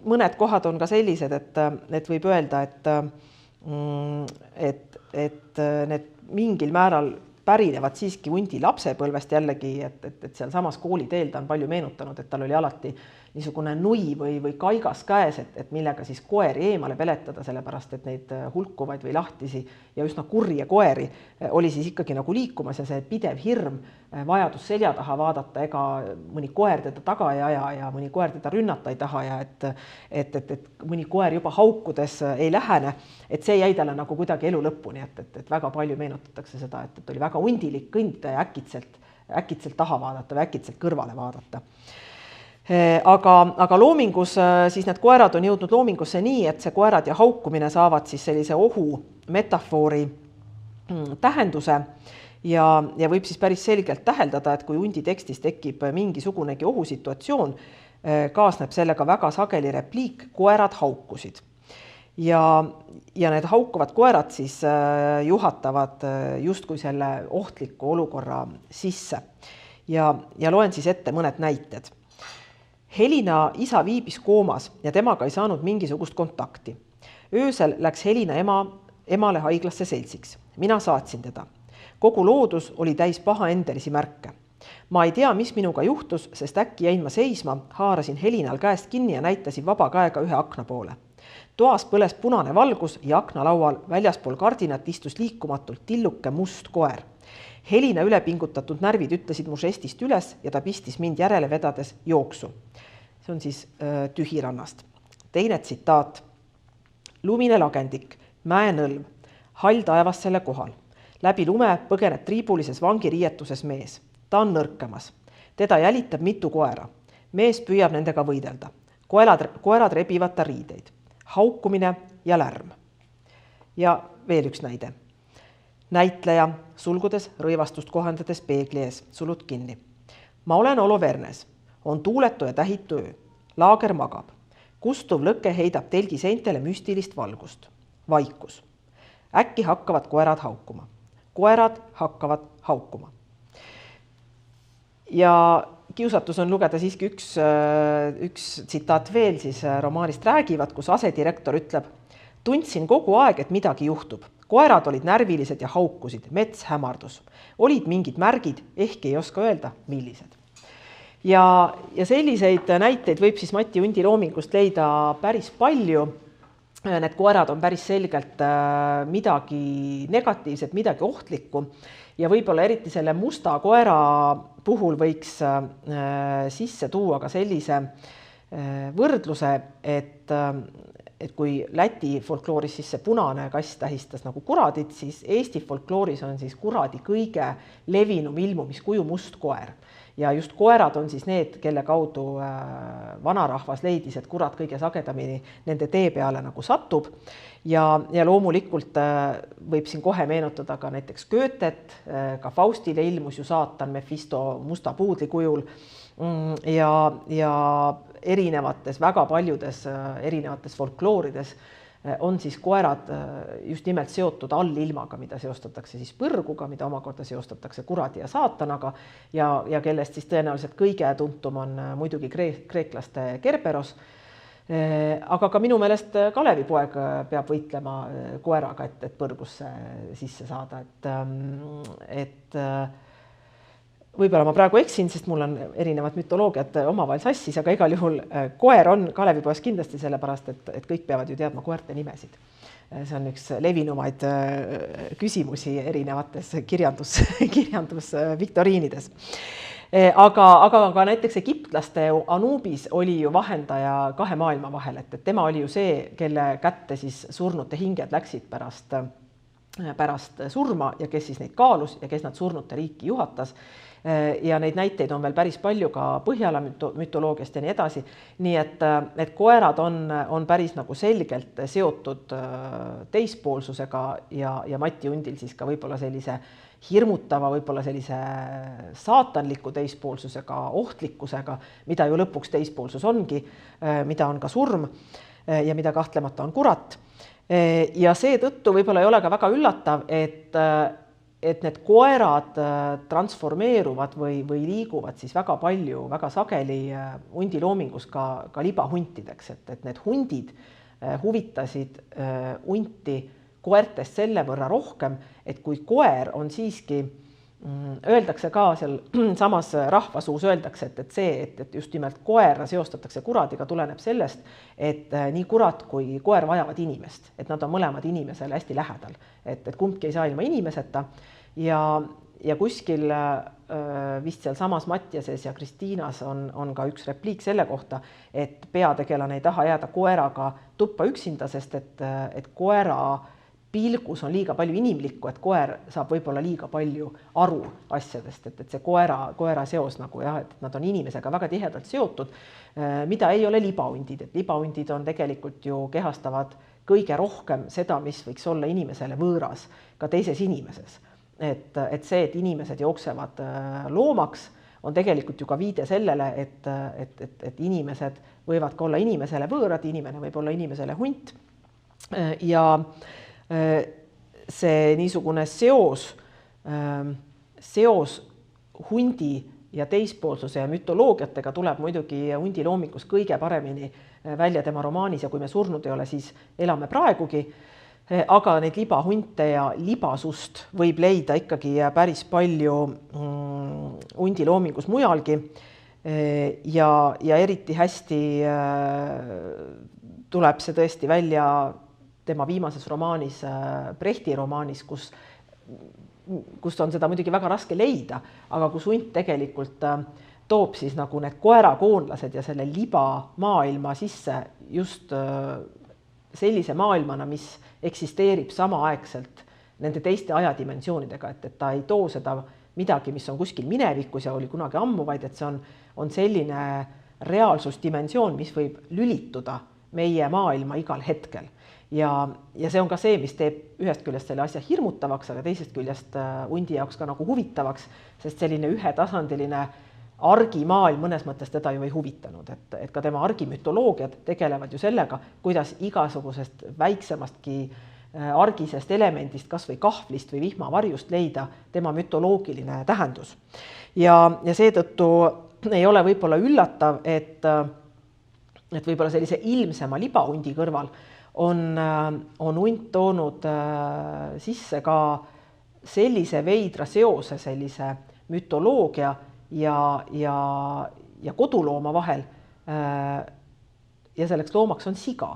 mõned kohad on ka sellised, et võib öelda, et need mingil määral pärinevad siiski hundi lapsepõlvest jällegi, et seal samas kooliteel ta on palju meenutanud, et tal oli alati niisugune nui või kaigas käes, et millega siis koeri eemale peletada, sellepärast et neid hulkuvaid või lahtisi ja üsna kurje koeri oli siis ikkagi nagu liikumas ja see pidev hirm, vajadus selja taha vaadata, ega mõni koer teda taga ei aja ja mõni koer teda rünnata ei taha ja et mõni koer juba haukudes ei lähene, et see jäi talle nagu kuidagi elu lõpuni, et väga palju meenutatakse seda, et oli väga hundilik kõndida ja äkitselt taha vaadata või äkitselt kõrvale vaadata. Aga loomingus siis need koerad on jõudnud loomingusse nii, et see koerad ja haukumine saavad siis sellise ohu metafoori tähenduse ja võib siis päris selgelt täheldada, et kui hundi tekstis tekib mingisugunegi ohusituatsioon, kaasneb sellega väga sageli repliik koerad haukusid. Ja need haukuvad koerad siis juhatavad justkui selle ohtliku olukorra sisse. Ja loen siis ette mõned näited. Helina isa viibis koomas ja temaga ei saanud mingisugust kontakti. Öösel läks Helina emale haiglasse seltsiks. Mina saatsin teda. Kogu loodus oli täis pahaendelisi märke. Ma ei tea, mis minuga juhtus, sest äkki jäin ma seisma, haarasin Helinal käest kinni ja näitasin vaba käega ühe akna poole. Toas põles punane valgus ja aknalaual väljaspool kardinat istus liikumatult tilluke must koer. Helina ülepingutatud närvid ütlesid mu žestist üles ja ta pistis mind järele vedades jooksu. See on siis Tühirannast. Teine tsitaat. Lumine lagendik, mäenõlv, hall taevas selle kohal. Läbi lume põgeneb triibulises vangiriietuses mees. Ta on nõrkemas. Teda jälitab mitu koera. Mees püüab nendega võidelda. Koerad rebivad ta riideid. Haukumine ja lärm. Ja veel üks näide. Näitleja, sulgudes rõivastust kohandades peegli ees, sulud kinni. Ma olen Olo Vernes. On tuuletu ja tähitu öö. Laager magab. Kustuv lõke heidab telgi seintele müstilist valgust. Vaikus. Äkki hakkavad koerad haukuma. Koerad hakkavad haukuma. Ja kiusatus on lugeda siiski üks tsitaat veel siis romaanist räägivad, kus asedirektor ütleb, tundsin kogu aeg, et midagi juhtub. Koerad olid närvilised ja haukusid, mets hämardus. Olid mingid märgid, ehkki ei oska öelda, millised. Ja selliseid näiteid võib siis Mati Undi loomingust leida päris palju. Need koerad on päris selgelt midagi negatiivset, midagi ohtlikku ja võib-olla eriti selle musta koera puhul võiks sisse tuua ka sellise võrdluse, et kui Läti folklooris siis see punane kass tähistas nagu kuradit, siis Eesti folklooris on siis kuradi kõige levinum ilmumiskuju must koer. Ja just koerad on siis need, kelle kaudu vanarahvas leidis, et kurat kõige sagedamini nende tee peale nagu satub. Ja loomulikult võib siin kohe meenutada ka näiteks Goethet, ka Faustile ilmus ju saatan Mephisto musta puudli kujul ja erinevates, väga paljudes erinevates folkloorides on siis koerad just nimelt seotud allilmaga, mida seostatakse siis põrguga, mida omakorda seostatakse kuradi ja saatanaga ja kellest siis tõenäoliselt kõige tuntum on muidugi kreeklaste Kerberos. Aga ka minu meelest Kalevipoeg peab võitlema koeraga, et põrgusse sisse saada. Et võib-olla ma praegu eksin, sest mul on erinevad mütoloogiad omavahel sassis, aga igal juhul koer on Kalevipoes kindlasti sellepärast, et kõik peavad ju teadma koerte nimesid. See on üks levinumaid küsimusi erinevates kirjandusviktoriinides. Aga ka näiteks egiptlaste Anubis oli ju vahendaja kahe maailma vahel, et tema oli ju see, kelle kätte siis surnute hinged läksid pärast surma ja kes siis neid kaalus ja kes nad surnute riiki juhatas. Ja neid näiteid on veel päris palju ka Põhjala mütoloogiast ja nii edasi. Nii et koerad on päris nagu selgelt seotud teispoolsusega ja Mati Undil siis ka võib-olla sellise hirmutava, võib-olla sellise saatanliku teispoolsusega, ohtlikkusega, mida ju lõpuks teispoolsus ongi, mida on ka surm ja mida kahtlemata on kurat. Ja seetõttu võib-olla ei ole ka väga üllatav, et need koerad transformeeruvad või liiguvad siis väga palju, väga sageli Undi loomingus ka libahuntideks, et need hundid huvitasid Unti koertest selle võrra rohkem, et kui koer on siiski, öeldakse ka seal samas rahvasuus öeldakse, et just nimelt koera seostatakse kuradiga tuleneb sellest, et nii kurat kui koer vajavad inimest, et nad on mõlemad inimesele hästi lähedal, et kumbki ei saa ilma inimeseta ja kuskil vist seal samas Mattiases ja Kristiinas on ka üks repliik selle kohta, et peategelane ei taha jääda koeraga tuppa üksinda, sest et koera pilgus on liiga palju inimlikku, et koer saab võib-olla liiga palju aru asjadest, et see koera seos nagu jah, et nad on inimesega väga tihedalt seotud, mida ei ole libahundid, et libahundid on tegelikult ju kehastavad kõige rohkem seda, mis võiks olla inimesele võõras ka teises inimeses. Et see, et inimesed jooksevad loomaks, on tegelikult ju ka viide sellele, et inimesed võivad ka olla inimesele võõrad, inimene võib olla inimesele hunt ja see niisugune seos hundi ja teispoolsuse ja mütoloogiatega tuleb muidugi Undi loomingus kõige paremini välja tema romaanis ja kui me surnud ei ole, siis elame praegugi. aga neid libahunte ja libasust võib leida ikkagi päris palju hundiloomingus mujalgi. Ja eriti hästi tuleb see tõesti välja tema viimases romaanis, Brechti romaanis, kus on seda muidugi väga raske leida, aga kus hunt tegelikult toob siis nagu need koerakoonlased ja selle libamaailma sisse just sellise maailmana, mis eksisteerib samaaegselt nende teiste ajadimensioonidega, et ta ei too seda midagi, mis on kuskil minevikus ja oli kunagi ammu, vaid et see on selline reaalsusdimensioon, mis võib lülituda meie maailma igal hetkel. Ja see on ka see, mis teeb ühest küljest selle asja hirmutavaks, aga teisest küljest hundi jaoks ka nagu huvitavaks, sest selline ühetasandiline argimaailm mõnes mõttes teda ju ei huvitanud, et ka tema argimütoloogiad tegelevad ju sellega, kuidas igasugusest väiksemastki argisest elemendist, kas või kahvlist või vihmavarjust leida tema mütoloogiline tähendus. Ja seetõttu ei ole võib-olla üllatav, et võib-olla sellise ilmsema libahundi kõrval on hunt toonud sisse ka sellise veidra seose sellise mütoloogia ja kodulooma vahel. Ja selleks loomaks on siga.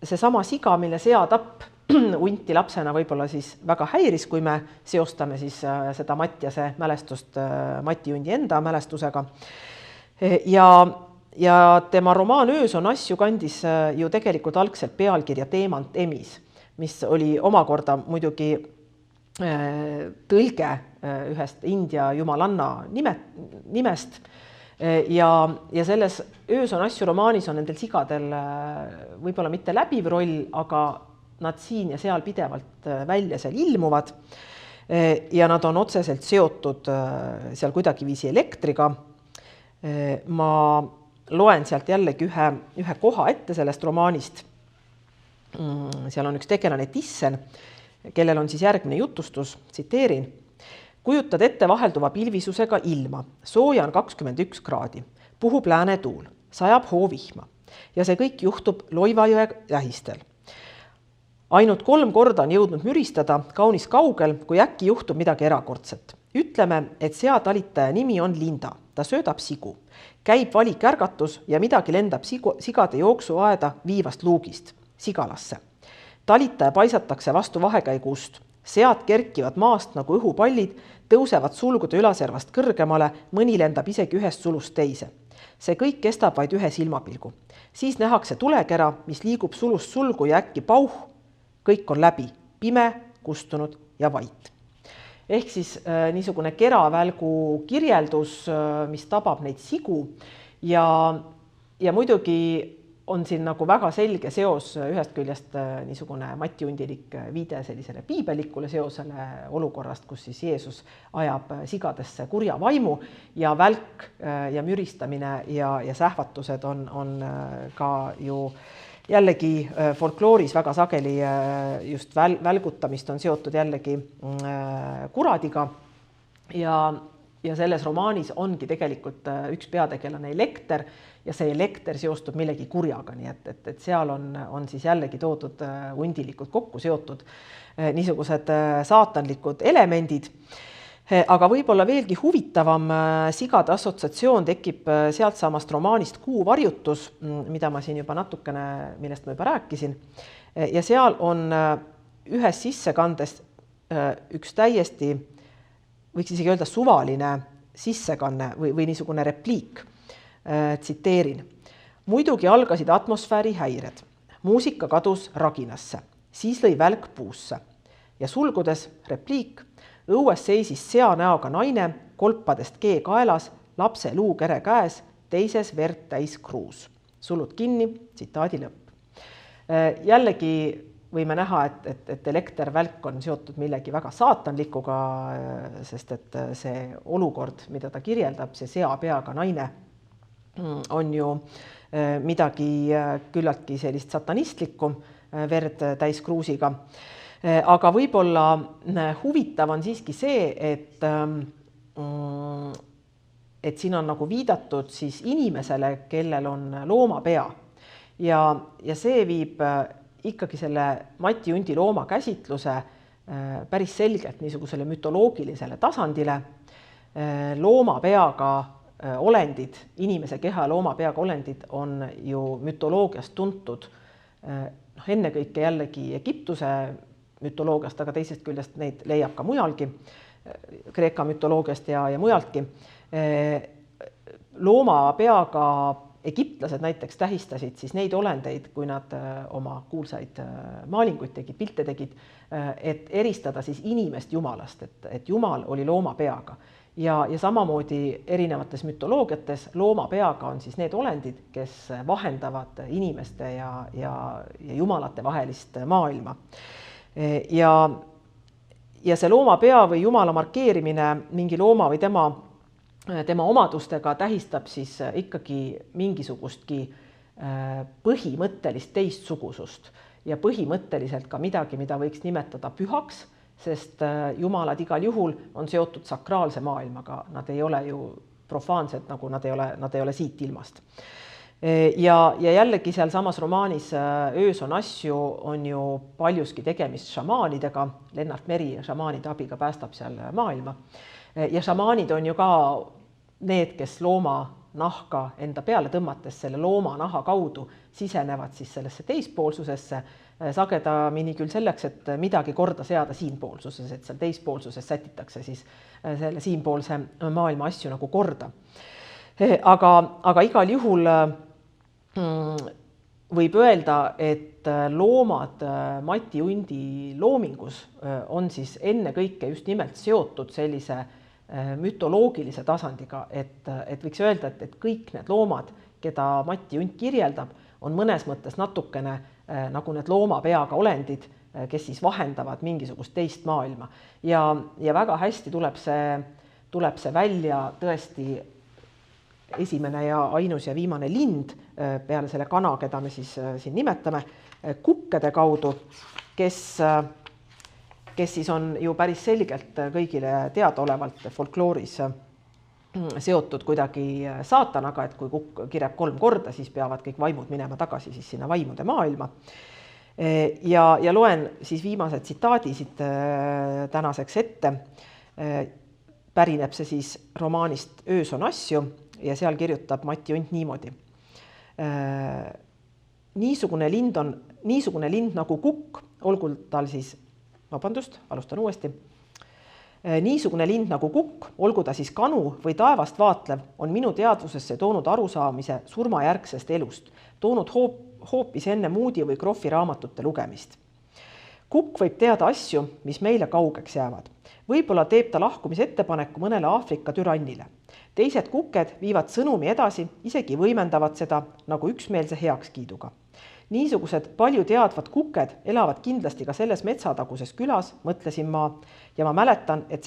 Seesama siga, mille seatapp hunti lapsena võib-olla siis väga häiris, kui me seostame siis seda Mattiase mälestust Mati hundi enda mälestusega. Ja tema romaan Öös on asju kandis ju tegelikult algselt pealkirja Teemant emis, mis oli omakorda muidugi tõlge ühest India jumalanna nimest. Ja selles Öös on asju romaanis on nendel sigadel võib-olla mitte läbiv roll, aga nad siin ja seal pidevalt välja seal ilmuvad. Ja nad on otseselt seotud seal kuidagiviisi elektriga. Ma loen sealt jällegi ühe koha ette sellest romaanist. Seal on üks tegelane Tissen, kellel on siis järgmine jutustus, tsiteerin. Kujutad ette vahelduva pilvisusega ilma, sooja on 21 kraadi, puhub läänetuul, sajab hoovihma ja see kõik juhtub Loivajõe lähistel. Ainult 3 korda on jõudnud müristada kaunis kaugel, kui äkki juhtub midagi erakordset. Ütleme, et seatalitaja nimi on Linda, ta söödab sigu. Käib valik ärgatus ja midagi lendab sigade jooksuaeda viivast luugist, sigalasse. Talitaja paisatakse vastu vahekäigu ust. Sead kerkivad maast nagu õhupallid, tõusevad sulgude ülaservast kõrgemale, mõni lendab isegi ühest sulust teise. See kõik kestab vaid ühe silmapilgu. Siis nähakse tulekera, mis liigub sulust sulgu ja äkki pauh. Kõik on läbi, pime, kustunud ja vait. Ehk siis niisugune keravälgu kirjeldus, mis tabab neid sigu ja muidugi on siin nagu väga selge seos ühest küljest niisugune Mati hundilik viide sellisele piibelikule seosele olukorrast, kus siis Jeesus ajab sigadesse kurja vaimu ja välk ja müristamine ja sähvatused on ka ju jällegi folklooris väga sageli just välgutamist on seotud jällegi kuradiga ja selles romaanis ongi tegelikult üks peategelane elekter ja see elekter seostub millegi kurjaga, nii et seal on siis jällegi toodud hundilikud kokku seotud niisugused saatanlikud elemendid. Aga võib-olla veelgi huvitavam sigade assotsiatsioon tekib sealt samast romaanist Kuu varjutus, mida ma siin juba natukene, millest ma juba rääkisin. Ja seal on ühes sissekandes üks täiesti, võiks isegi öelda suvaline sissekanne või niisugune repliik. Tsiteerin. Muidugi algasid atmosfääri häired. Muusika kadus raginasse, siis lõi välk puusse ja sulgudes repliik. Õues seisis sea näoga naine, kolpadest kee kaelas, lapse luukere käes, teises verd täis kruus. Sulud kinni, tsitaadi lõpp. Jällegi võime näha, et elektervälk on seotud millegi väga saatanlikuga, sest et see olukord, mida ta kirjeldab, see sea peaga naine on ju midagi küllaltki sellist satanistlikku verd täis kruusiga. Aga võib-olla huvitav on siiski see, et siin on nagu viidatud siis inimesele, kellel on loomapea ja see viib ikkagi selle Mati Undi looma käsitluse päris selgelt niisugusele mütoloogilisele tasandile. Looma peaga olendid, inimese keha ja looma peaga olendid on ju mütoloogiast tuntud ennekõike jällegi Egiptuse mütoloogiast, aga teisest küljest neid leiab ka mujalgi, Kreeka mütoloogiast ja mujaltki. Looma peaga egiptlased näiteks tähistasid siis neid olendeid, kui nad oma kuulsaid maalinguid tegid, pilte tegid, et eristada siis inimest jumalast, et jumal oli looma peaga. Ja samamoodi erinevates mütoloogiates looma peaga on siis need olendid, kes vahendavad inimeste ja jumalate vahelist maailma. Ja see looma pea või jumala markeerimine mingi looma või tema omadustega tähistab siis ikkagi mingisugustki põhimõttelist teistsugusust ja põhimõtteliselt ka midagi, mida võiks nimetada pühaks, sest jumalad igal juhul on seotud sakraalse maailmaga, nad ei ole ju profaansed, nagu nad ei ole siit ilmast. Ja jällegi seal samas romaanis Öös on asju on ju paljuski tegemist šamaanidega, Lennart Meri šamaanide abiga päästab seal maailma. Ja šamaanid on ju ka need, kes looma nahka enda peale tõmmates selle looma naha kaudu sisenevad siis sellesse teispoolsusesse, sagedamini küll selleks, et midagi korda seada siinpoolsuses, et seal teispoolsuses sätitakse siis selle siinpoolse maailma asju nagu korda. Aga igal juhul võib öelda, et loomad Mati Undi loomingus on siis ennekõike just nimelt seotud sellise mütoloogilise tasandiga, et võiks öelda, et kõik need loomad, keda Mati Unt kirjeldab, on mõnes mõttes natukene nagu need looma peaga olendid, kes siis vahendavad mingisugust teist maailma. Ja väga hästi tuleb see välja tõesti esimene ja ainus ja viimane lind peale selle kana, keda me siis siin nimetame, kukkede kaudu, kes siis on ju päris selgelt kõigile teadaolevalt folklooris seotud kuidagi saatanaga, et kui kukk kirjab 3 korda, siis peavad kõik vaimud minema tagasi siis sinna vaimude maailma. Ja loen siis viimase tsitaadi siit tänaseks ette. Pärineb see siis romaanist Öös on asju ja seal kirjutab Mati Unt niimoodi. Niisugune lind nagu kukk, olgu tal siis, alustan uuesti. Niisugune lind nagu kukk, olgu ta siis kanu või taevast vaatlev, on minu teadvusesse toonud arusaamise surmajärgsest elust, toonud hoopis enne Moodi või Kroffi raamatute lugemist. Kukk võib teada asju, mis meile kaugeks jäävad. Võib-olla teeb ta lahkumisettepaneku mõnele Aafrika türannile. Teised kuked viivad sõnumi edasi, isegi võimendavad seda nagu üksmeelse heakskiiduga. Niisugused palju teadvad kuked elavad kindlasti ka selles metsataguses külas, mõtlesin ma, ja ma mäletan, et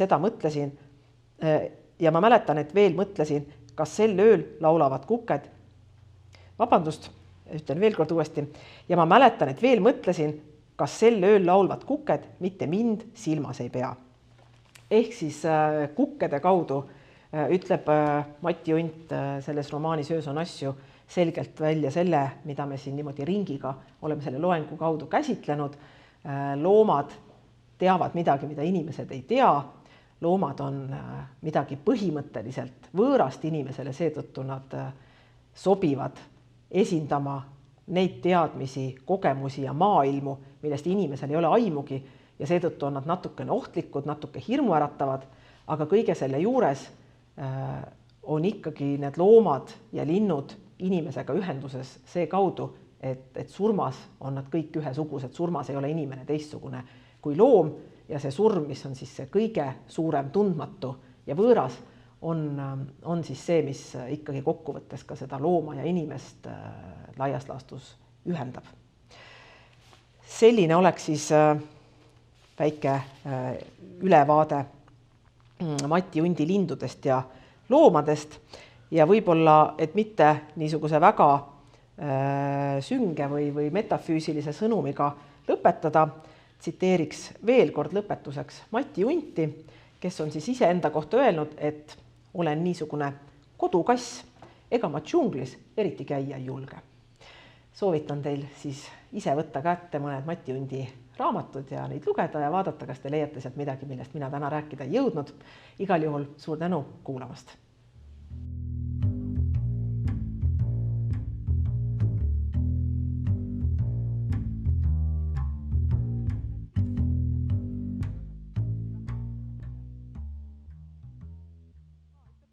veel mõtlesin, kas sel ööl laulavad kuked. Ütlen veel kord uuesti. Ja ma mäletan, et veel mõtlesin, kas sel ööl laulvad kuked, mitte mind silmas ei pea. Ehk siis kukkede kaudu ütleb Mati Unt selles romaanis Öös on asju selgelt välja selle, mida me siin niimoodi ringiga oleme selle loengu kaudu käsitlenud. Loomad teavad midagi, mida inimesed ei tea. Loomad on midagi põhimõtteliselt võõrast inimesele, seetõttu nad sobivad esindama neid teadmisi, kogemusi ja maailmu, millest inimesel ei ole aimugi ja seetõttu on nad natukene ohtlikud, natuke hirmuäratavad, aga kõige selle juures on ikkagi need loomad ja linnud inimesega ühenduses see kaudu, et surmas on nad kõik ühesugused, surmas ei ole inimene teistsugune kui loom ja see surm, mis on siis see kõige suurem tundmatu ja võõras, on siis see, mis ikkagi kokkuvõttes ka seda looma ja inimest laias laastus ühendab. Selline oleks siis väike ülevaade Mati Undi lindudest ja loomadest ja võib-olla, et mitte niisuguse väga sünge või metafüüsilise sõnumiga lõpetada, tsiteeriks veel kord lõpetuseks Mati Unti, kes on siis iseenda kohta öelnud, et olen niisugune kodukass, ega ma džunglis eriti käia ei julge. soovitan teil siis ise võtta kätte mõned Mati Undi raamatud ja neid lugeda ja vaadata, kas te leiate sealt midagi, millest mina täna rääkida ei jõudnud. Igal juhul suur tänu kuulamast.